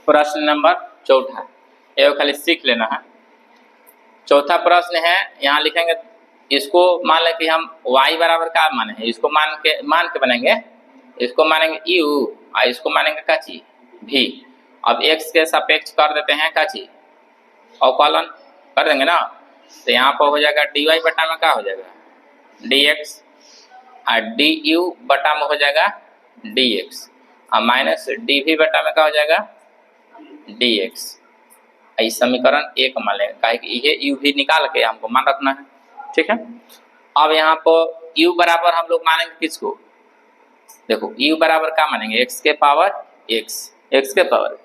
प्रश्न नंबर 4 ये खाली सीख लेना है। चौथा प्रश्न है, यहाँ लिखेंगे इसको मान लें कि हम y बराबर का माने हैं, इसको मान के बनेंगे, इसको मानेंगे u और इसको मानेंगे काची v। अब x के सापेक्ष कर देते हैं काची अवकलन कर देंगे ना, तो यहाँ पर हो जाएगा dy बटा में क्या हो जाएगा dx और du बटा में हो जाएगा dx और माइनस dv बटा में क्या हो जाएगा dx। इस समीकरण 1 मान लेंगे, काहे कि ये u भी निकाल के हमको मान रखना है, ठीक है। अब यहाँ पर u बराबर हम लोग मानेंगे किसको, देखो u बराबर क्या मानेंगे x के पावर x के पावर।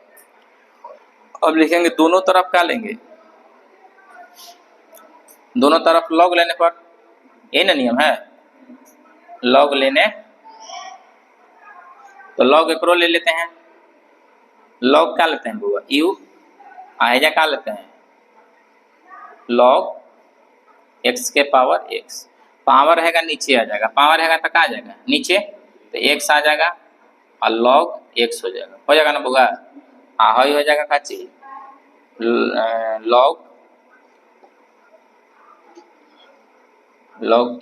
अब लिखेंगे दोनों तरफ क्या लेंगे, दोनों तरफ log लेने पर, ये ना नियम है log लेने, तो log एकरो ले लेते हैं, log क्या लेते हैं बुआ u आएजा क्या लेते हैं log x के पावर x। पावर हैगा नीचे आ जाएगा, पावर हैगा तो क्या आ जाएगा नीचे, तो x आ जाएगा और log x हो जाएगा ना बुआ। हाँ हो जाएगा क्या चीज log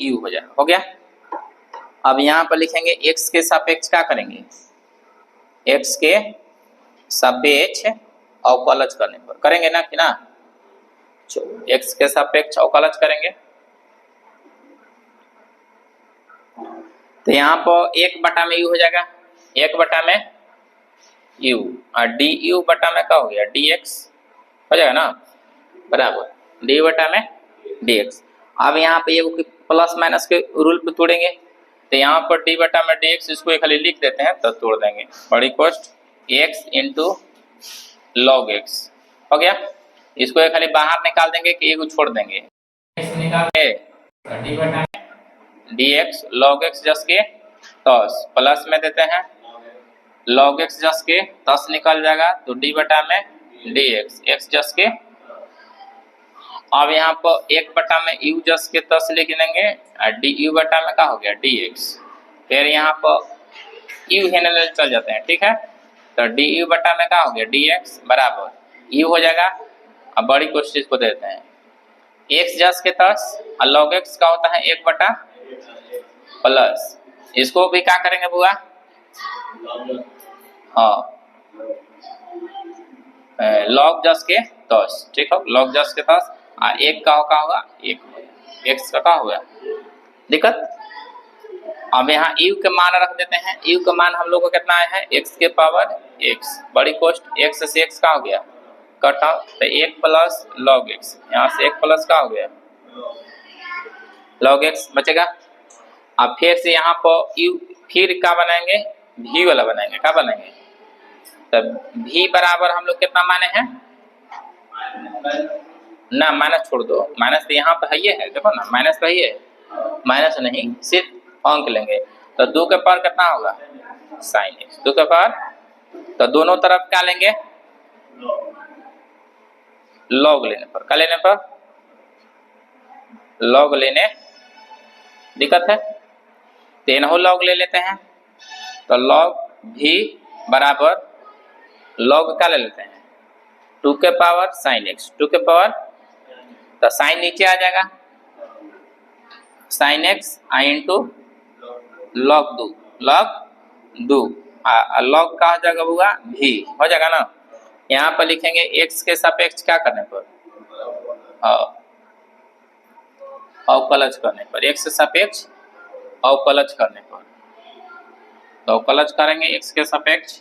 u हो जाएगा, हो गया। अब यहाँ पर लिखेंगे x के सापेक्ष क्या करेंगे, x के सापेक्ष अवकलज करने पर करेंगे ना कि ना, x के सापेक्ष अवकलज करेंगे तो यहाँ पर 1 बटा में u हो जाएगा, 1 बटा में u और du बटा में क्या हो गया dx हो जाएगा ना बराबर d बटा में dx। अब यहाँ पे ये प्लस माइनस के रूल पे तोड़ेंगे, तो यहाँ पर d बटा में dx इसको खाली लिख देते हैं तो तोड़ देंगे, बड़ी कोष्ट x इंटू log x हो गया। इसको ये खाली बाहर निकाल देंगे कि एक छोड़ देंगे, x निकाल के d बटा में dx log x जस के 10 प्लस में देते हैं log x जस के 10 निकल जाएगा तो d बटा में dx x जस के। अब यहाँ पर 1 बटा में u जस के 10 लिख देंगे और du बटा में क्या हो गया dx, फिर यहाँ पर u हेने चल जाते हैं, ठीक है। तो du बटा में क्या हो गया dx बराबर u हो जाएगा। अब बड़ी कोशिश को देते हैं x जस के 10 और log x का होता है 1 बटा प्लस, इसको भी क्या करेंगे बुआ, हाँ log जस के 10, ठीक है log जस के 10 और 1 का होगा 1 x का क्या होगा दिक्कत। अब यहाँ u के मान रख देते हैं, u का मान हम लोग को कितना आया है x के पावर x, बड़ी कोष्ट x से x का हो गया कट ऑफ, तो 1 प्लस log x, यहाँ से 1 प्लस का हो गया log x बचेगा। अब फिर से यहाँ पर u फिर क्या बनाएंगे v वाला बनाएंगे, क्या बनाएंगे, तब v बराबर हम लोग कितना माने हैं ना, माइनस छोड़ दो, माइनस तो यहाँ पर है, देखो ना माइनस तो है, माइनस नहीं सिर्फ अंक लेंगे, तो 2 के पावर कितना होगा साइन एक्स, 2 के पावर, तो दोनों तरफ क्या लेंगे log लेने पर, क्या लेने पर log लेने दिक्कत है, तेनों log ले लेते हैं, तो log भी बराबर log क्या ले लेते हैं 2 के पावर साइन एक्स, 2 के पावर, तो साइन नीचे आ जाएगा sine x into log 2 log का हो जाएगा बुआ भी हो जाएगा ना। यहाँ पर लिखेंगे x के सापेक्ष क्या करने पर अवकलज करने पर, x के सापेक्ष अवकलज करने पर, तो अवकलज करेंगे x के सापेक्ष,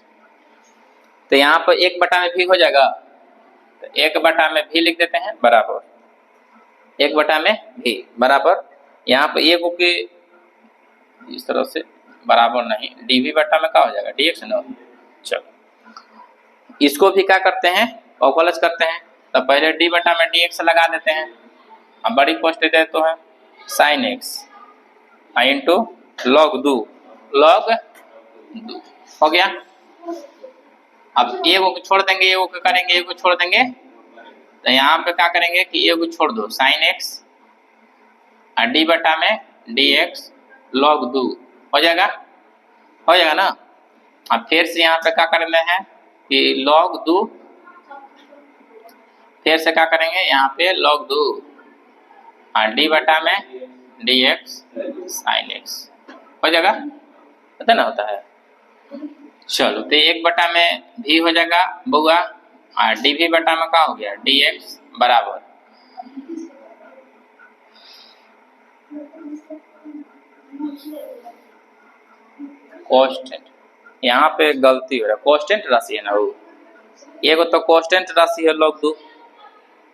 तो यहाँ पर 1 बटा में भी हो जाएगा, तो 1 बटा में भी लिख देते हैं बराबर 1 बटा में भी बराबर, यहाँ पर एक के इस तरह से बराबर नहीं dv बटा में क्या हो जाएगा dx ना। चलो इसको भी क्या करते हैं अवकलज करते हैं, तो पहले d बटा में dx लगा देते हैं, अब बड़ी कोष्ट दे तो है साइन एक्स इंटू log 2 हो गया। अब एक को छोड़ देंगे, एक को करेंगे, एक को छोड़ देंगे, तो यहाँ पे क्या करेंगे कि एक को छोड़ दो साइन एक्स और d बटा में dx log 2 हो जाएगा ना। अब फिर से यहाँ पे क्या करना है कि log 2, फिर से क्या करेंगे यहाँ पे log 2 और डी बटा में dx sin x हो जाएगा, पता ना होता है। चलो तो 1 बटा में भी हो जाएगा बुआ और डी भी बटा में क्या हो गया dx बराबर कांस्टेंट। यहाँ पे गलती हो रहा है, कांस्टेंट राशि है ना वो, एगो तो कांस्टेंट राशि है log 2,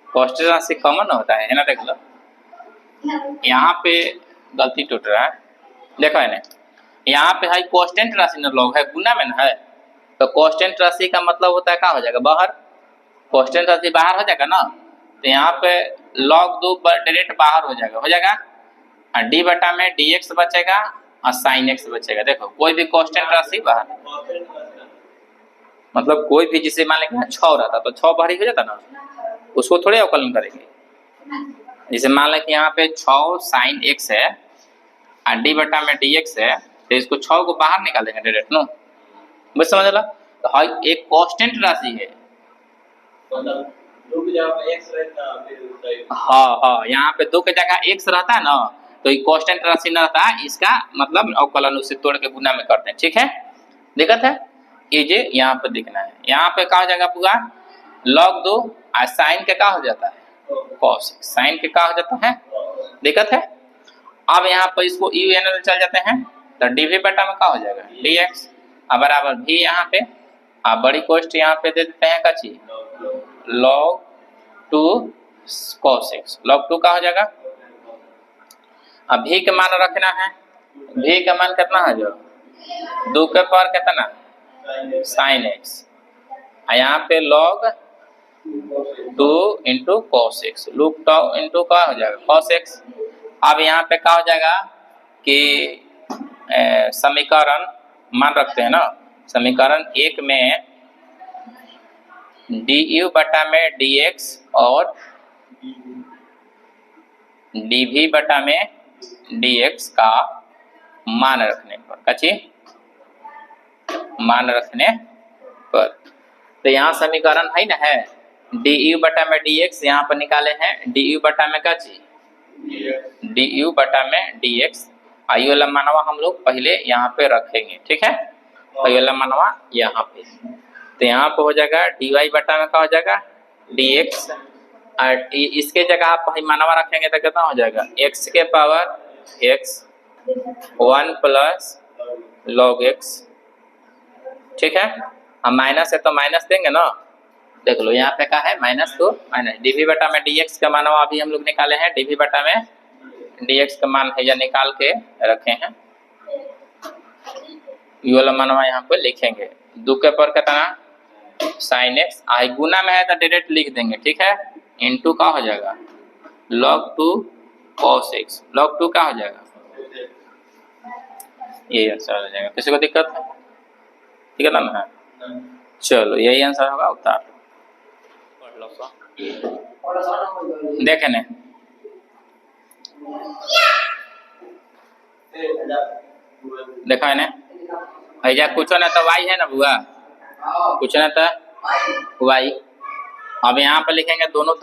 कांस्टेंट राशि कॉमन होता है ना, देख लो यहाँ पे गलती टूट रहा है, देखो है ना यहाँ पे है कांस्टेंट राशि ना log है, गुना में ना है, तो कांस्टेंट राशि का मतलब होता है क्या हो जाएगा बाहर, कांस्टेंट राशि बाहर हो जाएगा ना, तो यहाँ पे log 2 डायरेक्ट बाहर हो जाएगा और डी बटा में dx बचेगा और sin x बचेगा। देखो कोई भी कांस्टेंट राशि बाहर, मतलब कोई भी, जिसे मान लें 6 रहता तो 6 बाहर ही हो जाता ना, उसको थोड़े अवकलन करेंगे। जैसे मान लें कि यहाँ पे 6 sin x है और डी बटा में dx है, तो इसको 6 को बाहर निकालेंगे डायरेक्ट नो, बस समझ लो। तो हाँ एक कांस्टेंट राशि है, हाँ यहाँ पे 2 के जगह x रहता है ना, तो ये कांस्टेंट राशि न रहता है, इसका मतलब अवकलन उसे तोड़ के गुना में करते हैं, ठीक है, दिक्कत है ये जे यहाँ पे दिखना है। यहाँ पे क्या हो जाएगा पूरा log 2 और साइन के क्या हो जाता है cos, साइन के क्या हो जाता है, दिक्कत है। अब यहाँ पर इसको यू एन में चल जाते हैं, तो डी भी बटा में क्या हो जाएगा dx बराबर भी, यहाँ पे आप बड़ी कोष्ट यहाँ पे दे देते हैं कची log 2 cos x, log 2 का हो जाएगा। अब भी का मान रखना है, भी का मान कितना है जो 2 के पावर कितना sin x, यहाँ पे log 2 into cos x, log 2 into क्या हो जाएगा cos x। अब यहाँ पे क्या हो जाएगा कि समीकरण मान रखते हैं ना, समीकरण 1 में du बटा में dx और dv बटा में dx का मान रखने पर, कची मान रखने पर, तो यहाँ समीकरण है ना है du बटा में dx, यहाँ पर निकाले हैं du बटा में कची du बटा में dx, आई वाला मानवा हम लोग पहले यहाँ पे रखेंगे, ठीक है, आई वाला मानवा यहाँ पे, तो यहाँ पे हो जाएगा dy बटा में क्या हो जाएगा dx, और इसके जगह आप मानवा रखेंगे तो कितना हो जाएगा x के power x 1 plus log x, ठीक है। अब माइनस है तो माइनस देंगे ना, देख लो यहाँ पे क्या है माइनस, तो माइनस dv बटा में dx का मानवा अभी हम लोग निकाले हैं, dv बटा में dx का मान है या निकाल के रखे हैं, ये वाला मानवा यहाँ पे लिखेंगे 2 के पर कितना sin x, आई गुना में है तो डायरेक्ट लिख देंगे, ठीक है, इनटू का हो जाएगा log 2 cos x, log 2 का हो जाएगा, ये आंसर हो जाएगा। किसी को दिक्कत है, ठीक है ना, चलो यही आंसर होगा, उतार देखे ने देखा है ना, ऐजा कुछ ना तो y है ना बुआ, कुछ ना तो y। अब यहाँ पर लिखेंगे दोनों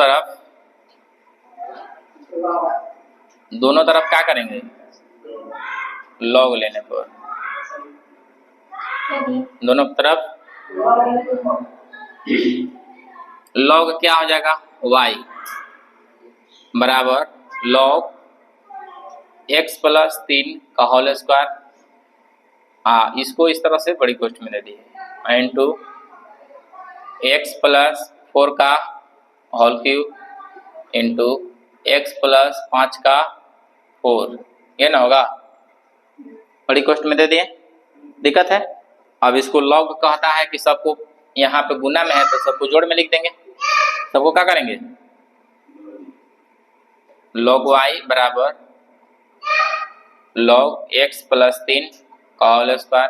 तरफ क्या करेंगे log लेने पर, दोनों तरफ log क्या हो जाएगा y बराबर log x प्लस 3 का होल स्क्वायर, इसको इस तरह से बड़ी कोष्ट में दे दी है, इंटू x प्लस 4 का whole cube into x plus 5 का 4, ये ना होगा, बड़ी कोष्ट में दे दिए, दिक्कत है। अब इसको log कहता है कि सबको यहाँ पे गुना में है तो सबको जोड़ में लिख देंगे, सबको क्या करेंगे log y बराबर log x प्लस 3 का whole square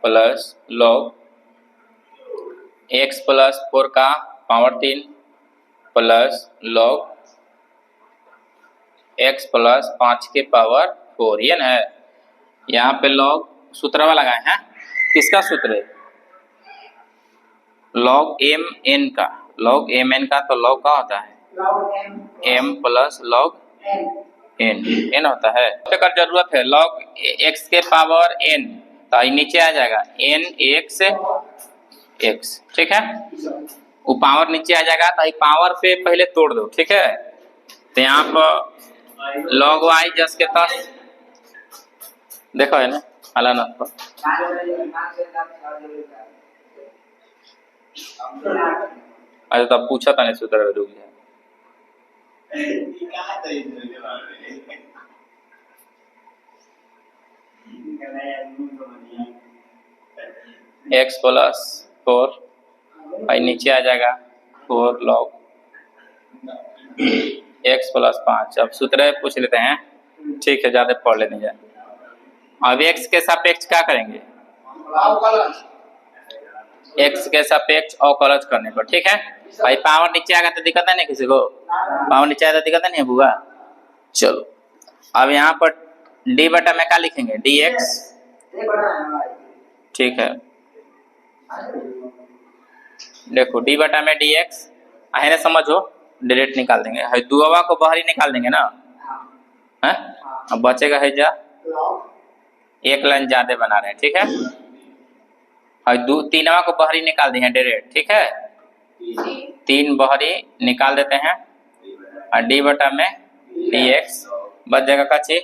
plus log x plus 4 का power 3 plus log x plus 5 के पावर 4, ये ना है। यहाँ पे log सूत्र लगाए हैं, किसका सूत्र है लॉग एम एन का, लॉग एम एन का, तो लॉग का होता है M plus log N, N होता है। अगर जरूरत है लॉग एक्स के पावर एन, तो ये नीचे आ जाएगा एन एक्स एक्स, ठीक है, वो पावर नीचे आ जाएगा, तो पावर पे पहले तोड़ दो, ठीक है। तो यहाँ पर लॉग वाई जस के तस, देखो है ना हलाना पर, अरे तब पूछा था नहीं सूत्र रुक गया। एक्स प्लस 4 भाई नीचे आ जाएगा 4 लॉग एक्स प्लस 5। अब सूत्र पूछ लेते हैं, ठीक है, ज्यादा पढ़ लेते हैं। अब एक्स के सापेक्ष क्या करेंगे, एक्स के सापेक्ष अवकलज करने पर, ठीक है भाई। पावर नीचे आ गया तो दिक्कत है नहीं किसी को, पावर नीचे आया तो दिक्कत नहीं है बुआ। चलो अब यहाँ पर डी बटा में क्या लिखेंगे, डी एक्स, ठीक है। देखो डी बटा में डी एक्स है ना, समझो डायरेक्ट निकाल देंगे, है दुआ को बाहर ही निकाल देंगे ना, है अब बचेगा है जा, एक लाइन ज्यादा बना रहे हैं, ठीक है। और तीनवा को बाहरी निकाल देंगे डायरेक्ट, ठीक है, 3 बाहरी निकाल देते हैं, और डी बटा में डी एक्स बच जाएगा कच्ची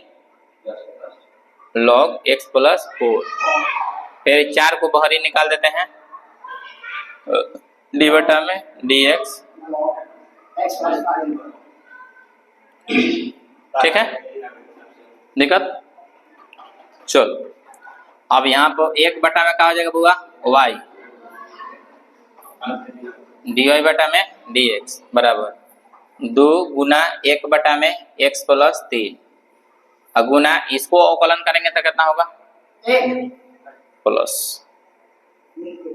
लॉग एक्स प्लस 4। फिर 4 को बाहरी निकाल देते हैं, डी बटा में डी एक्स, ठीक है, दिक्कत। चलो अब यहाँ पर 1 बटा में क्या हो जाएगा बुआ, वाई, डी वाई बटा में डी एक्स बराबर 2 गुना 1 बटा में एक्स प्लस 3, गुना इसको अवकलन करेंगे तो कितना होगा, प्लस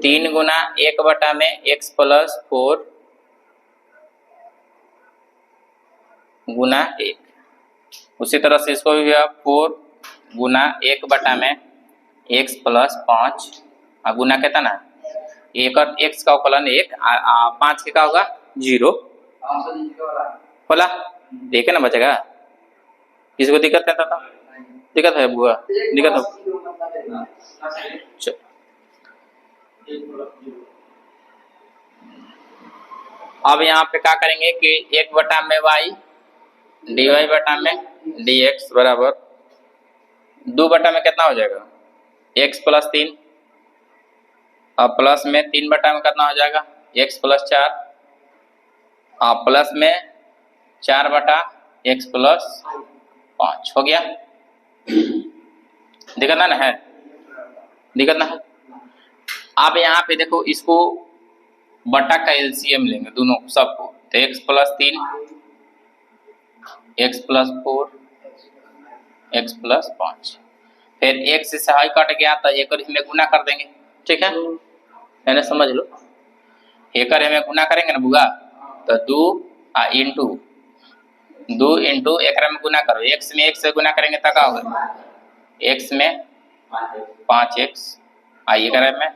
3 गुना 1 बटा में एक्स प्लस 4 गुना 1। उसी तरह से इसको भी 4 गुना 1 बटा में एक्स प्लस 5, गुना कहता ना, एक और एक्स का अवकलन 1, 5 के का होगा 0, बोला देखे ना बचेगा। किसी को दिक्कत नहीं था, दिक्कत है बुआ, दिक्कत हो। अब यहाँ पे क्या करेंगे कि 1 बटा में वाई डी वाई बटा में डी एक्स बराबर 2 बटा में कितना हो जाएगा, एक्स प्लस 3, और प्लस में 3 बटा में कितना हो जाएगा, एक्स प्लस 4, और प्लस में 4 बटा एक्स प्लस 5 हो गया। दिक्कत ना है, दिक्कत ना है। अब यहाँ पे देखो इसको बटा का एलसीएम लेंगे दोनों सबको, तो x plus 3, x plus 4, x plus 5, फिर एक्स से हाई कट गया तो एक और में गुना कर देंगे, ठीक है, मैंने समझ लो। एक और में गुना करेंगे ना बुआ, तो 2 इंटू एक में गुना करो, एक्स में 1 से गुना करेंगे तो क्या होगा, एक्स में 5x, एक में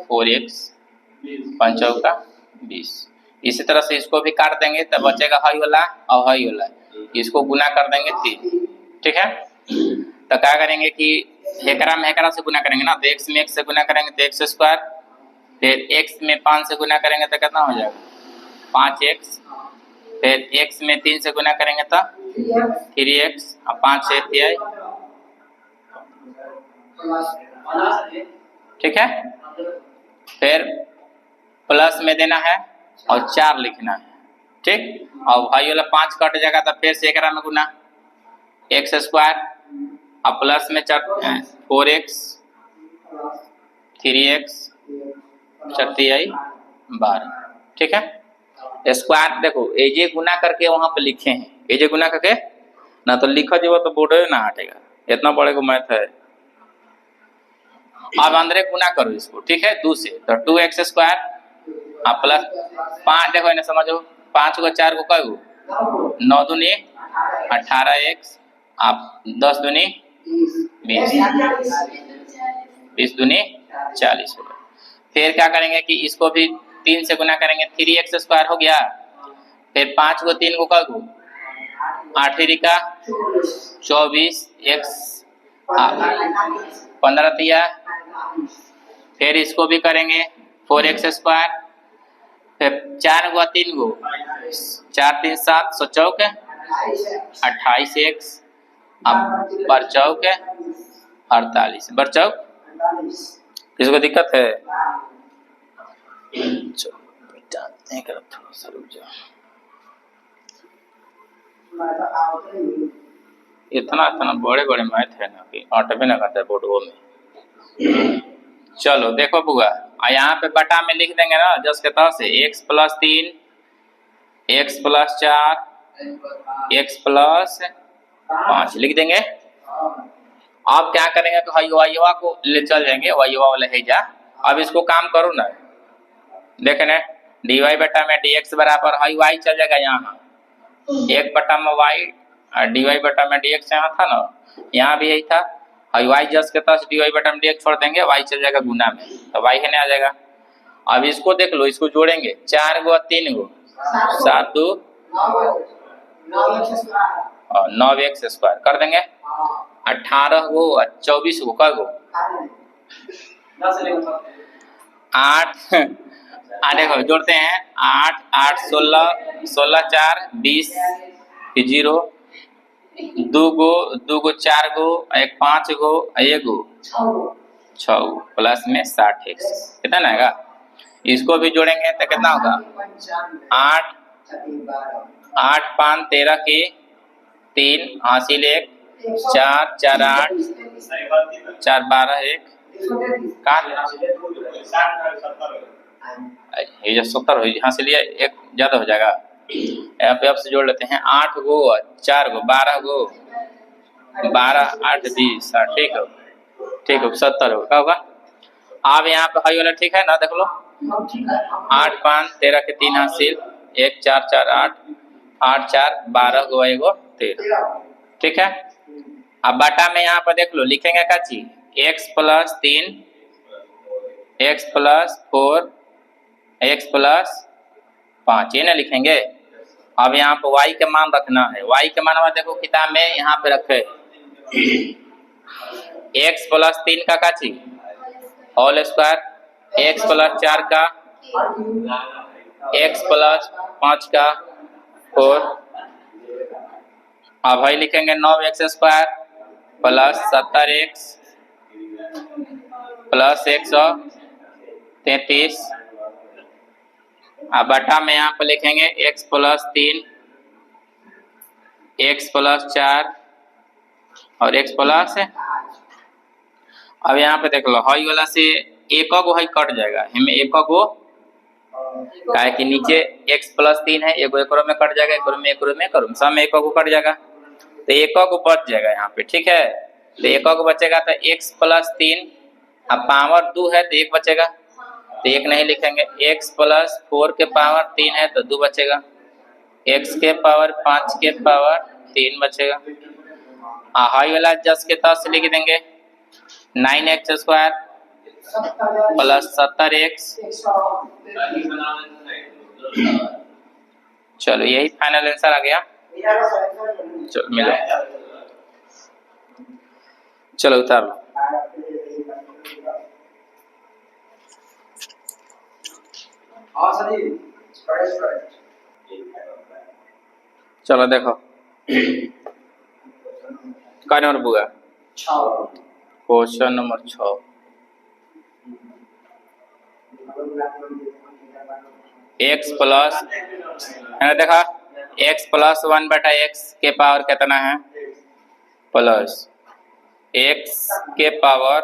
4x, 5 चौका 20। इसी तरह से इसको भी काट देंगे तो बचेगा हाई वाला और हाई वाला, इसको गुना कर देंगे 3, ठीक है। तो क्या करेंगे कि एकरा में एकरा से गुना करेंगे ना, तो x में 1 से गुना करेंगे तो x स्क्वायर, फिर x में 5 से गुना करेंगे तो कितना हो जाएगा 5x, फिर x में 3 से गुना करेंगे तो 3x, और 5 से 3i, ठीक है। फिर प्लस में देना है और 4 लिखना है, ठीक। और भाई वाला 5 कट जाएगा तो फिर से एकरा में गुना एक्स स्क्वायर, और प्लस में 4x 3x 4i 12, ठीक है। स्क्वायर देखो एजे गुना करके वहां पे लिखे हैं, एजे गुना करके ना तो लिखा जीव तो बोर्ड ना हटेगा, इतना बड़े को मैथ है। अब अंदर गुना करो इसको, ठीक है, 2 से, तो 2x स्क्वायर प्लस 5, देखो इन्हें समझो, 5 को 4 को कहो 9 दूनी 18x, आप 10 दूनी 20, 20 दूनी 40 होगा। फिर क्या करेंगे कि इसको भी 3 से गुना करेंगे, 3x² हो गया। फिर 5 को 3 को कर दो 8 का 24 x 15 तिया। फिर इसको भी करेंगे 4x²। फिर 4 गुआ 3 गो 4 3 7 100 चौक 28x। अब बर चौक 48 बर चौक। किसको दिक्कत है? थोड़ा सा रुक जाओ। इतना बड़े बड़े मैथ है ना कि अटबे ना करता है बोर्डो में। चलो देखो बुआ, यहाँ पे बटा में लिख देंगे ना जस के तह से x + 3 x + 4 x + 5 लिख देंगे। अब क्या करेंगे कि वाईवा को ले चल जाएंगे, वाईवा वाले है जा। अब इसको काम करो ना, देखे ना dy बटा में dx बराबर y चल जाएगा यहाँ 1 बटा में y और dy बटा में dx यहाँ था ना, यहाँ भी यही था। y जस के तस dy बटा में dx छोड़ देंगे, y चल जाएगा गुना में, तो y है ना आ जाएगा। अब इसको देख लो, इसको जोड़ेंगे 4 गो 3 गो 7 2 9x² कर देंगे। 18 गो 24 गो कर गो 8 देखो जोड़ते हैं 8 8 16 16 4 20 0 2 गो 4 गो 1 5 गो 1 गो 6 प्लस में 60x कितना ना आएगा। इसको भी जोड़ेंगे तो कितना होगा 8 8 5 13 के 3 हासिल 1 4 4 8 4 12 1 ये जो 70 हो यहाँ से लिए एक ज्यादा हो जाएगा। यहाँ पे आपसे जोड़ लेते हैं 8 गो 4 गो 12 गो 12 8 20 ठीक है 70 होगा क्या होगा। अब यहाँ पे हाई वाला ठीक है ना, देख लो 8 5 13 के 3 हासिल 1 4 4 8 8 4 12 गो 1 गो 13 ठीक है। अब बटा में यहाँ पर देख लो लिखेंगे क्या चीज x + 3 x + 4 x + 5 ये ना लिखेंगे। अब यहाँ पर y के मान रखना है, y के मान देखो किताब में यहाँ पे रखे x + 3 का चीज होल स्क्वायर, x + 4 का, x + 5 का 4। अब भाई लिखेंगे 9x² + 70x + 133। अब बटा में यहाँ पर लिखेंगे x + 3 x + 4 और x + अब यहाँ पे देख लो हाई वाला से एक गो हाई कट जाएगा, हमें एक गो काहे कि नीचे x + 3 है, एक गो में कट जाएगा, एक में सब में एक गो कट जाएगा तो एक गो बच जाएगा यहाँ पे ठीक है। तो एक गो बचेगा तो x + 3 अब पावर 2 है तो 1 बचेगा तो 1 नहीं लिखेंगे। x + 4 के पावर 3 है तो 2 बचेगा, x के पावर 5 के पावर 3 बचेगा। हाई वाला जस के तस लिख देंगे 9x² + 70x। चलो यही फाइनल आंसर आ गया। चलो मिलो, चलो उतार लो। चलो देखो क्या नंबर बुआ क्वेश्चन नंबर 6 x प्लस है देखा x + 1 बटा x के पावर कितना है प्लस x के पावर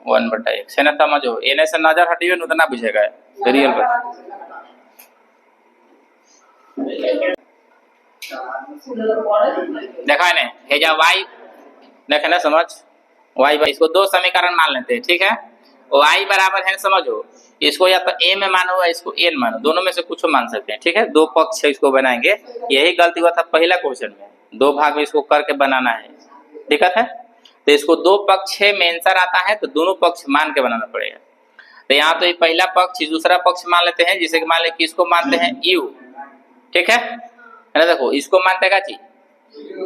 1 बटा x है ना। समझो एने से नजर हटिए न उतना बुझेगा रियल बात। देखा है हे जा y देखे ना समझ y इसको दो समीकरण मान लेते हैं ठीक है। y बराबर है समझो, इसको या तो a में मानो या इसको a में मानो, दोनों में से कुछ मान सकते हैं ठीक है। दो पक्ष है इसको बनाएंगे, यही गलती हुआ था पहला क्वेश्चन में, दो भाग में इसको करके बनाना है दिक्कत है। तो इसको दो पक्ष में आंसर आता है तो दोनों पक्ष मान के बनाना पड़ेगा। तो यहाँ तो ये पहला पक्ष दूसरा पक्ष मान लेते हैं, जिसे मान ले कि इसको मानते हैं यू, ठीक है ना। देखो इसको मानते हैं का चीज,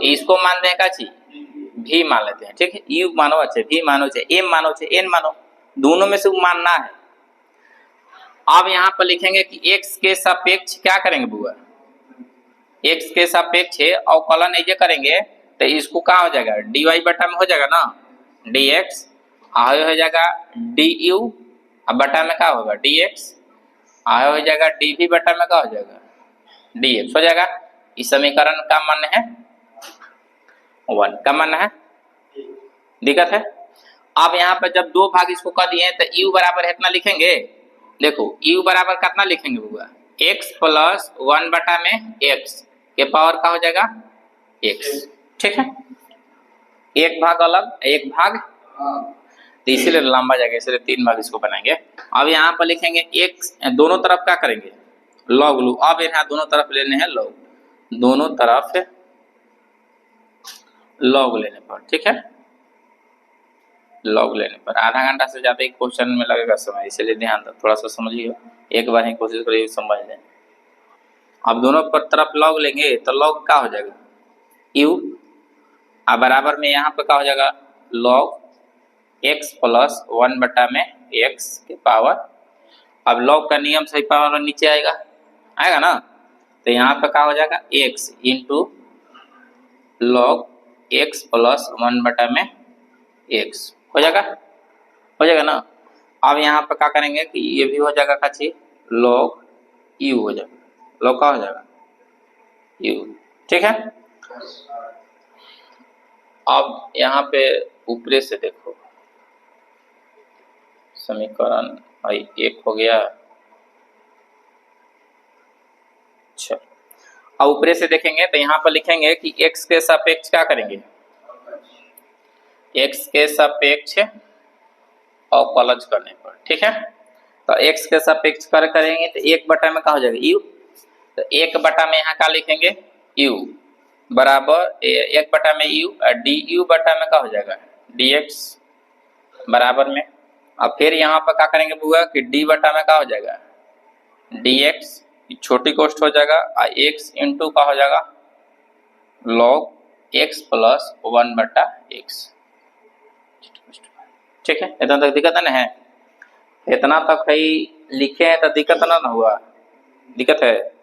इसको मानते हैं का चीज भी मान लेते हैं, ठीक है। यू मानो अच्छे, भी मानो चाहे एम मानो चाहे एन मानो, दोनों में से मानना है। अब यहाँ पर लिखेंगे कि x के सापेक्ष क्या करेंगे बुआ, x के सापेक्ष अवकलन ऐसे करेंगे तो इसको क्या हो जाएगा, dy बटा में हो जाएगा ना dx, आगे हो जाएगा du, अब बटा में क्या होगा dx, आगे हो जाएगा dv बटा में क्या हो जाएगा dx हो जाएगा। इस समीकरण का मान है 1 का मान है, दिक्कत है। अब यहाँ पर जब दो भाग इसको कर दिए तो u बराबर है इतना लिखेंगे। देखो u बराबर कितना लिखेंगे बुआ, x प्लस 1 बटा में x के पावर का हो जाएगा x, ठीक है। एक भाग अलग एक भाग, तो इसीलिए लंबा जाएगा, इसलिए 3 भाग इसको बनाएंगे। अब यहाँ पर लिखेंगे x, दोनों तरफ क्या करेंगे लॉग लू। अब यहाँ दोनों तरफ लेने हैं लॉग, दोनों तरफ लॉग लेने पर, ठीक है। लॉग लेने पर आधा घंटा से ज्यादा ही क्वेश्चन में लगेगा समय, इसलिए ध्यान दो, थोड़ा सा समझिए, एक बार ही कोशिश करिए समझ लें। अब दोनों पर तरफ लॉग लेंगे तो लॉग क्या हो जाएगा u, अब बराबर में यहाँ पे क्या हो जाएगा लॉग x प्लस 1 बटा में x के पावर। अब लॉग का नियम सही पावर नीचे आएगा, आएगा ना, तो यहाँ पे क्या हो जाएगा x into log x plus 1 बटा में x हो जाएगा, हो जाएगा ना। अब यहाँ पे क्या करेंगे कि ये भी हो जाएगा काची लॉग u हो जाएगा, लॉग का हो जाएगा u, ठीक है। अब यहाँ पे ऊपरे से देखो समीकरण भाई 1 हो गया। अच्छा अब ऊपरे से देखेंगे तो यहाँ पर लिखेंगे कि x के सापेक्ष क्या करेंगे, x के सापेक्ष अवकलज करने पर, ठीक है। तो x के सापेक्ष करेंगे तो 1 बटा में क्या हो जाएगा u, तो 1 बटा में यहाँ क्या लिखेंगे u बराबर 1 बटा में u और du बटा में क्या हो जाएगा dx बराबर में। अब फिर यहाँ पर क्या करेंगे बुआ कि d बटा में क्या हो जाएगा dx, छोटी कोष्ट हो जाएगा और x इंटू का हो जाएगा log x प्लस 1 बटा x, ठीक है। इतना तक दिक्कत है ना, है इतना तक है लिखे हैं तो दिक्कत ना हुआ, दिक्कत है,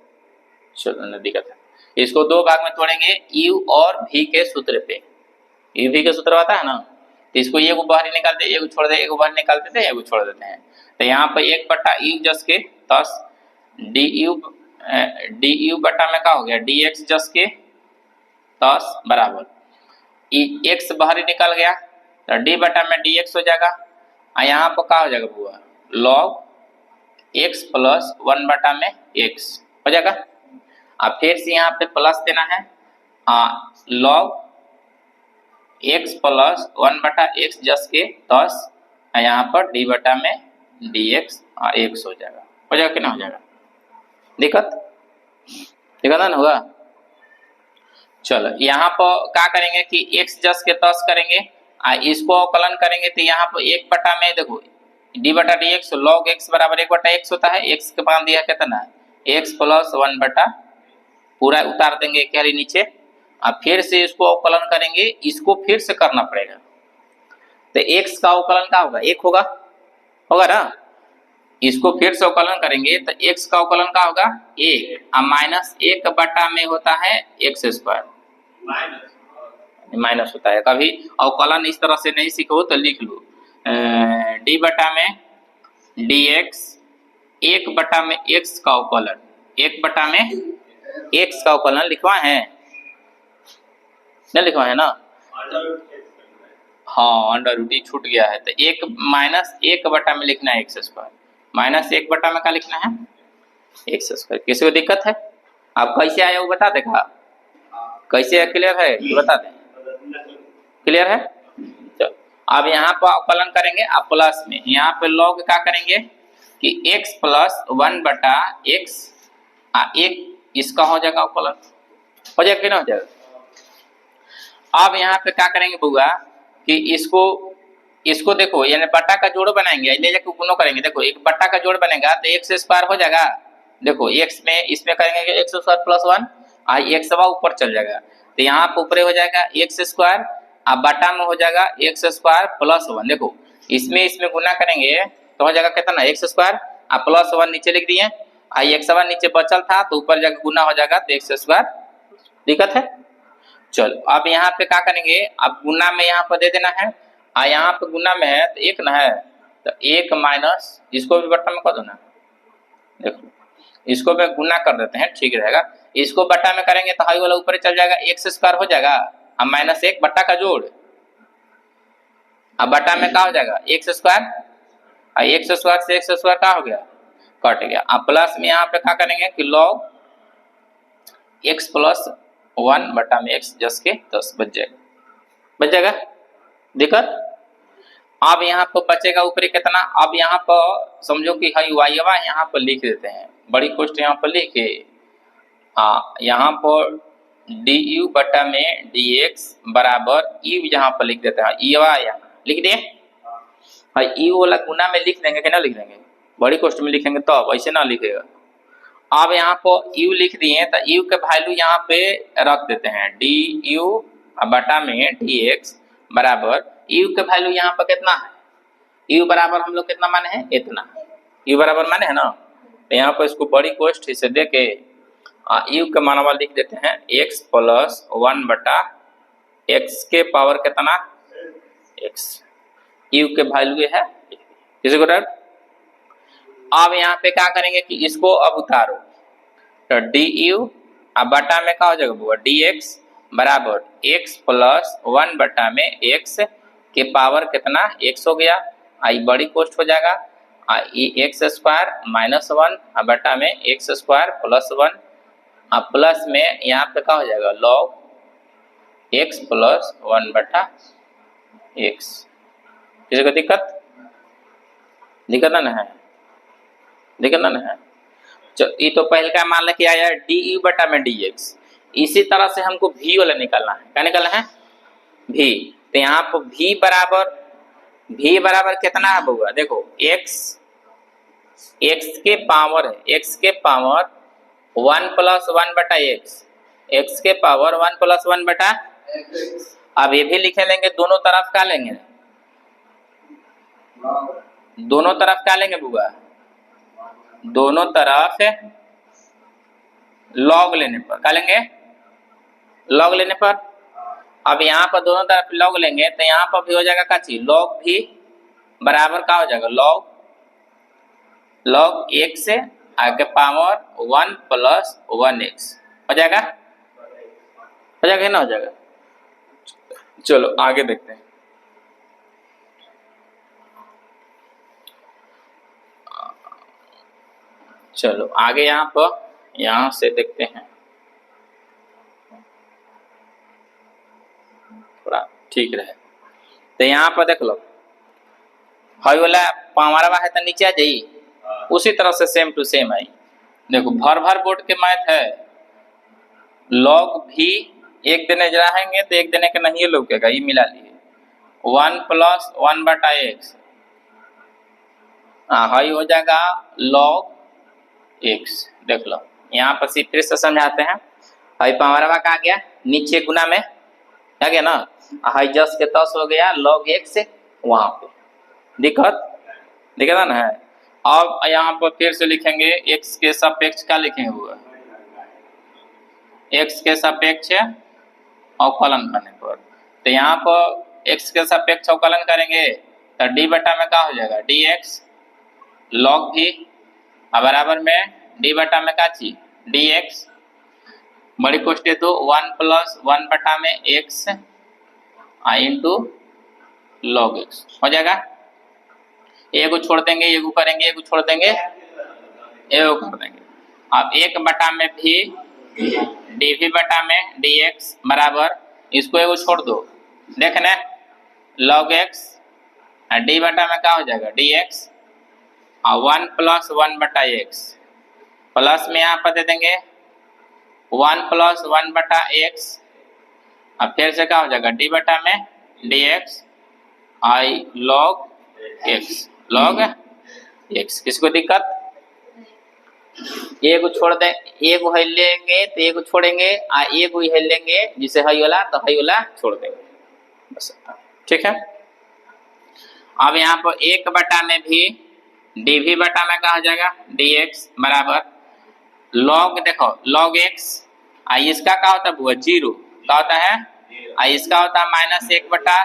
चलो ना दिक्कत है। इसको दो भाग में तोड़ेंगे u और v के सूत्र पे, u v के सूत्र आता है ना, तो इसको एक बाहर ही निकालते हैं, एक छोड़ दे, एक बाहर निकाल देते हैं, एक छोड़ देते हैं। तो यहाँ पर 1 बटा u जस के 10 du बटा में क्या हो गया dx जस के 10 बराबर x बाहर ही निकल गया तो d बटा में dx हो जाएगा, और यहाँ पर क्या हो जाएगा बुआ log x प्लस 1 बटा में x हो जाएगा। अब फिर से यहाँ पे प्लस देना है, log x प्लस 1 बटा x जस के 10, यहाँ पर d बटा में dx x हो जाएगा कि ना हो जाएगा, दिक्कत ना होगा। चलो यहाँ पर क्या करेंगे कि x जस के 10 करेंगे, इसको अवकलन करेंगे तो यहाँ पर 1 बटा में देखो d बटा dx log x बराबर 1 बटा x होता है, x के मान दिया कितना x प्लस 1 बटा, पूरा उतार देंगे क्या नीचे। अब फिर से इसको अवकलन करेंगे, इसको फिर से करना पड़ेगा, तो x का अवकलन क्या होगा 1 होगा, होगा ना। इसको फिर से अवकलन करेंगे तो x का अवकलन क्या होगा 1, अब माइनस 1 बटा में होता है x स्क्वायर, माइनस होता है। कभी अवकलन इस तरह से नहीं सीखो तो लिख लो d बटा में dx 1 बटा में x का अवकलन, 1 बटा में x का अवकलन लिखवाए हैं, नहीं लिखवाए है ना, हाँ अंडर रूट छूट गया है, तो 1 माइनस 1 बटा में लिखना है x स्क्वायर, माइनस 1 बटा में क्या लिखना है x स्क्वायर। किसी को दिक्कत है, आप कैसे आए वो बता देगा, कैसे क्लियर है बता दें, क्लियर है। चलो अब यहाँ पर अवकलन करेंगे, आप प्लस में यहाँ पे log क्या करेंगे कि x प्लस 1 बटा x, 1 इसका हो जाएगा अवकलन, हो जाएगा कि ना हो जाएगा। अब यहाँ पे क्या करेंगे बुआ कि इसको इसको देखो यानी बट्टा का जोड़ बनाएंगे, ले जाके गुणो करेंगे। देखो एक बट्टा का जोड़ बनेगा तो एक्स स्क्वायर हो जाएगा। देखो एक्स में इसमें करेंगे एक्स स्क्वायर प्लस 1 और एक्स ऊपर चल जाएगा, तो यहाँ पर ऊपर हो जाएगा एक्स स्क्वायर और बट्टा में हो जाएगा एक्स स्क्वायर प्लस 1। देखो इसमें इसमें गुना करेंगे तो हो जाएगा कितना एक्स स्क्वायर और प्लस 1 नीचे लिख दिए, और एक्स नीचे बचल था तो ऊपर जाकर गुना हो जाएगा तो एक्स स्क्वायर। दिक्कत है? चलो अब यहाँ पे क्या करेंगे, अब गुना में यहाँ पर दे देना है और यहाँ पे गुना में है तो एक ना है, तो एक माइनस इसको भी बट्टा में कर दो ना। देखो इसको भी गुना कर देते हैं, ठीक रहेगा। इसको बट्टा में करेंगे तो हाई वाला ऊपर चल जाएगा, एक्स स्क्वायर हो जाएगा और माइनस एक बट्टा का जोड़, अब बट्टा में क्या हो जाएगा एक्स स्क्वायर, और एक्स स्क्वायर से एक्स स्क्वायर क्या हो गया कट गया। अब प्लस में यहाँ पे क्या करेंगे कि लॉग एक्स प्लस 1 बट्टा में एक्स 10 के 10 बच जाएगा। दिक्कत? अब यहाँ पर बचेगा ऊपरी कितना, अब यहाँ पर समझो कि हाई वाईवा यहाँ पर लिख देते हैं, बड़ी कोष्ट यहाँ पर लिखे, हाँ यहाँ पर डी यू बट्टा में डी एक्स बराबर यू यहाँ पर लिख देते हैं, यहाँ लिख दिए, हाँ यू वाला गुना में लिख देंगे कि ना लिख देंगे, बड़ी कोष्ट में लिखेंगे तो वैसे ना लिखेगा। अब यहाँ पर यू लिख दिए तो यू के वैल्यू यहाँ पे रख देते हैं, डी यू बटा में डी एक्स बराबर यू के वैल्यू यहाँ पर कितना है, यू बराबर हम लोग कितना माने हैं इतना, यू बराबर माने है ना, तो यहाँ पर इसको बड़ी कोष्ट से दे के यू के मानवा लिख देते हैं एक्स प्लस 1 बटा एक्स के पावर कितना एक्स, यू के वैल्यू है किसी को डर। अब यहाँ पे क्या करेंगे कि इसको अब उतारो तो डी यू बटा में क्या हो जाएगा डी एक्स बराबर एक्स प्लस 1 बटा में एक्स के पावर कितना एक्स हो गया, आई बड़ी कोष्ट हो जाएगा एक्स स्क्वायर माइनस 1 बटा में एक्स स्क्वायर प्लस 1, अब प्लस में यहाँ पे क्या हो जाएगा लॉग एक्स प्लस 1 बटा एक्स। किसी को दिक्कत ना है, दिक्कत ना है। चलो ये तो पहले का मान लेके आया डी यू बटा में डी एक्स, इसी तरह से हमको भी वाला निकालना है, क्या निकालना है भी, तो यहाँ पर भी बराबर कितना है बउआ, देखो एक्स के पावर है, एक्स के पावर 1 प्लस 1 बटा एक्स के पावर 1 प्लस 1 बटा, अब ये भी लिखे लेंगे दोनों तरफ क्या लेंगे, दोनों तरफ क्या लेंगे बुआ, दोनों तरफ लॉग लेने पर क्या लेंगे, लॉग लेने पर। अब यहाँ पर दोनों तरफ लॉग लेंगे तो यहाँ पर भी हो जाएगा क्या चीज लॉग भी बराबर क्या हो जाएगा लॉग एक्स से आगे पावर 1 प्लस 1 एक्स हो जाएगा ना, हो जाएगा। चलो आगे देखते हैं। चलो आगे यहाँ से देखते हैं, थोड़ा ठीक रहे। तो यहाँ पर देख लो हाई वाला पावरवा है तो नीचे आ जाइए, उसी तरह से सेम टू सेम आई। देखो भर बोर्ड के मैथ है, लॉग भी एक दिने रहेंगे तो एक दिने के नहीं लौकेगा, ये मिला लिए 1 प्लस 1 बटा एक्स, हाई हो जाएगा लॉग एक्स। देख लो यहाँ पर फिर से समझाते हैं, हाई पावरवा का आ गया नीचे गुना में आ गया ना, हाई 10 के 10 हो गया लॉग एक्स से वहां पे, दिक्कत ना है। अब यहाँ पर फिर से लिखेंगे एक्स के सापेक्ष क्या लिखेंगे हुआ, एक्स के सापेक्ष अवकलन करने पर, तो यहाँ पर एक्स के सापेक्ष अवकलन करेंगे तो डी बटा में क्या हो जाएगा डी एक्स लॉग भी बराबर में डी बटा में क्या चीज डी एक्स, बड़ी कोष्ट तो 1 प्लस 1 बटा में एक्स इंटू लॉग एक्स हो जाएगा। एगो छोड़ देंगे एगो करेंगे, एगो छोड़ देंगे एगो कर देंगे। अब 1 बटा में भी डी भी बटा में डी एक्स बराबर, इसको एगो छोड़ दो देखने लॉग एक्स डी बटा में क्या हो जाएगा डी एक्स और 1 प्लस 1 बटा एक्स, प्लस में यहाँ पर दे देंगे 1 प्लस 1 बटा एक्स, अब फिर से क्या हो जाएगा डी बटा में D x I log x, log x. किसको दिक्कत? एक छोड़ दे, एक हिल लेंगे तो एक छोड़ेंगे, एक हिल लेंगे जिसे हई वाला तो हई वाला छोड़ देंगे, बस। ठीक है। अब यहाँ पर एक बटा में भी डी भी बटा में कहा जाएगा डी एक्स बराबर लॉग, देखो लॉग एक्स, इसका क्या होता है? जीरो क्या होता है? इसका होता है माइनस एक बटा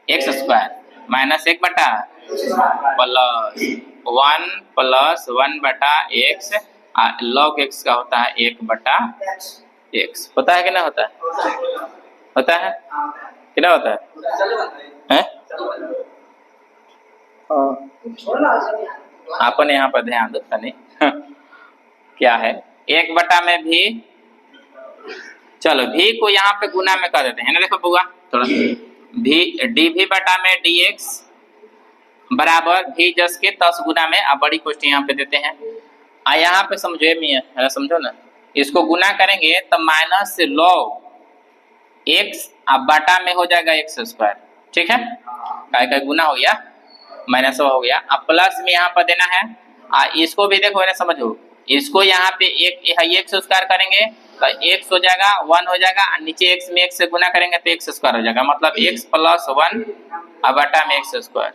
एक्स स्क्वायर, माइनस एक बटा प्लस वन बटा एक्स, लॉग एक्स का होता है एक बटा एक्स। होता है कि ना होता है? होता है कि ना होता है? आपने यहाँ पर ध्यान देता नहीं क्या है? एक बटा में भी, चलो भी को यहाँ पे गुना में कर देते हैं ना। देखो बुआ थोड़ा, भी डी भी बटा में डी एक्स बराबर भी जस के 10 गुना में, अब बड़ी क्वेश्चन यहाँ पे देते हैं। यहाँ पे समझो मियाँ, समझो ना, इसको गुना करेंगे तो माइनस लॉग एक्स अब बटा में हो जाएगा एक्स स्क्वायर। ठीक है, का गुना हो गया, माइनस हो गया। अब प्लस में यहाँ पर देना है, इसको भी देखो ना, समझो इसको यहाँ पे एक एक्स स्क्वायर करेंगे तो एक्स हो जाएगा, वन हो जाएगा, नीचे एक्स में एक्स से गुना करेंगे तो एक्स स्क्वायर हो जाएगा, मतलब एक्स प्लस वन अब बटा में एक्स स्क्वायर।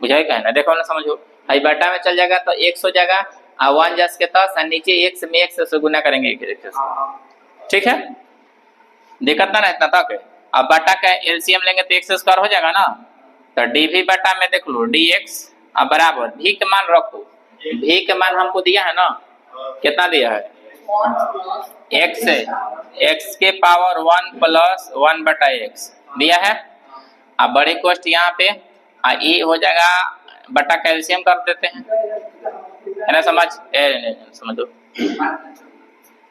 बुझाई का है ना? देखो ना, समझो हाई बटा में चल जाएगा तो एक्स हो जाएगा, वन जस के 10 नीचे एक्स में एक्स से गुना करेंगे एक्स। ठीक है, दिक्कत ना इतना तक। अब बटा का एलसीएम लेंगे तो एक्स स्क्वायर हो जाएगा ना। तो डी भी बटा में देख लो डी एक्स अब बराबर भी के मान रखो, भी के मान हमको दिया है ना, कितना दिया है? एक्स है, एक्स के पावर 1 प्लस 1 बटा एक्स दिया है। अब बड़े कोष्ट यहाँ पे ये हो जाएगा, बटा कैल्शियम कर देते हैं, है ना? समझो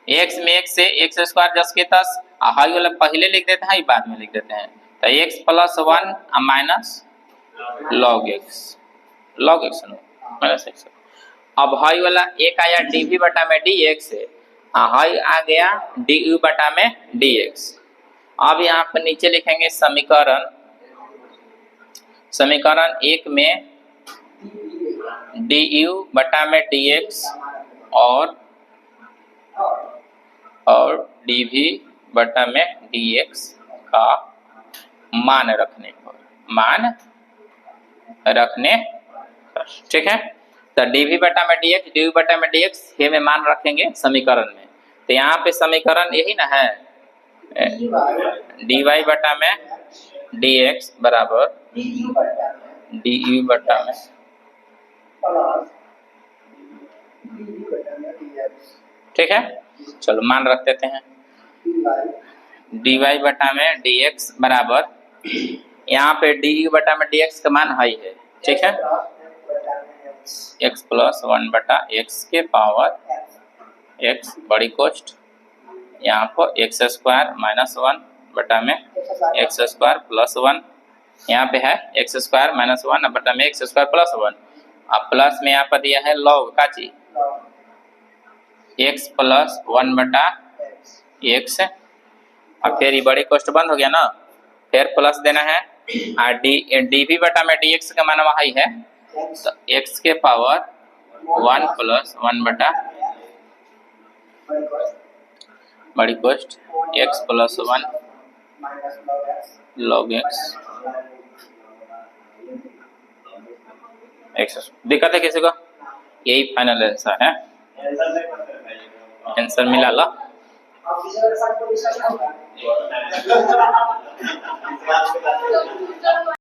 एक्स में एक्स से एक्स स्क्वायर जस के 10, हाई वाला पहले लिख देते हैं, बाद में लिख देते हैं। तो x plus 1 minus log x, log x minus x. अब हाई वाला एक आया डी भी बटा में डी एक्स है, हाई आ गया डी यू बटा में डी एक्स। अब यहाँ पर नीचे लिखेंगे समीकरण, समीकरण एक में डी यू बटा में डी एक्स और डी भी बटा में डी एक्स का मान रखने पर, मान रखने पर। ठीक है, तो डी भी बटा में डी एक्स, डी यू बटा में डी एक्स ये में मान रखेंगे समीकरण में। तो यहाँ पे समीकरण यही ना है, डी वाई बटा में डी एक्स बराबर डी यू बटा में, ठीक है। चलो मान रख देते हैं, डी वाई बटा में डी एक्स बराबर, यहाँ पे डी यू बटा में डी एक्स का मान हाई है, ठीक है, एक्स प्लस 1 बटा एक्स के पावर एक्स बड़ी कोष्ट, यहाँ पर एक्स स्क्वायर माइनस 1 बटा में एक्स स्क्वायर प्लस 1, यहाँ पे है एक्स स्क्वायर माइनस 1 बटा में एक्स स्क्वायर प्लस 1। अब प्लस में यहाँ पर दिया है लॉग का चीज एक्स प्लस 1 बटा एक्स, और फिर ये बड़ी कोष्ट बंद हो गया ना, फिर प्लस देना है, और डी भी बटा में डी एक्स का मान वही है, तो एक्स के पावर 1 प्लस 1 बटा बड़ी कोष्ट एक्स प्लस 1 लॉग एक्स। दिक्कत है किसी को? यही फाइनल आंसर है, आंसर मिला लो।